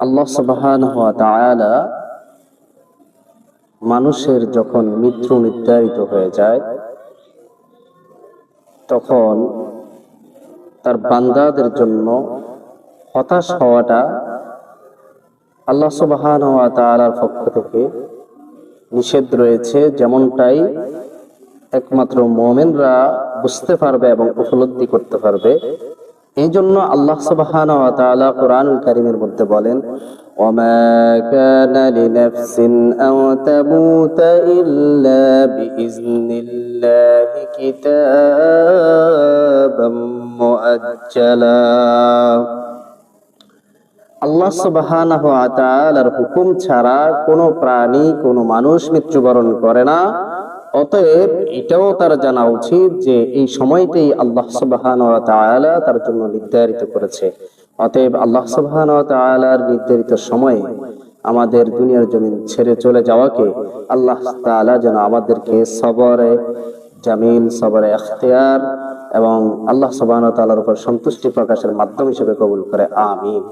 আল্লাহ সুবহানাহু ওয়া তাআলা মানুষের যখন মৃত্যু নির্ধারিত হয়ে যায় তখন তার বান্দাদের জন্য হতাশ হওয়াটা আল্লাহ সুবহানাহু ওয়া তাআলার পক্ষ থেকে নিষেধ রয়েছে, যেমনটাই একমাত্র মুমিনরা বুঝতে পারবে এবং উপলব্ধি করতে পারবে। এই জন্য আল্লাহ সুবহানাহু ওয়া তাআলা কোরআনুল কারীমের মধ্যে বলেন, ওয়ামা কানা লিনাফসিন আও তামুতা ইল্লা বিইজনিল্লাহি কিতাবাম মুআজ্জালা। আল্লাহ সুবহানাহু ওয়া তাআলার হুকুম ছাড়া কোনো প্রাণী, কোনো মানুষ মৃত্যুবরণ করে না। অতএব এটাও তার জানা উচিত যে এই সময়টাই আল্লাহ সুবহানাহু ওয়া তাআলা তার জন্য নির্ধারিত করেছে। অতএব আল্লাহ সুবহানাহু ওয়া তাআলার নির্ধারিত সময়ে আমাদের দুনিয়ার জমিন ছেড়ে চলে যাওয়াকে আল্লাহ তাআলা যেন আমাদেরকে সবরে জামিল, সবরে ইখতিয়ার এবং আল্লাহ সুবহানাহু ওয়া তাআলার উপর সন্তুষ্টি প্রকাশের মাধ্যম হিসেবে কবুল করে। আমিন।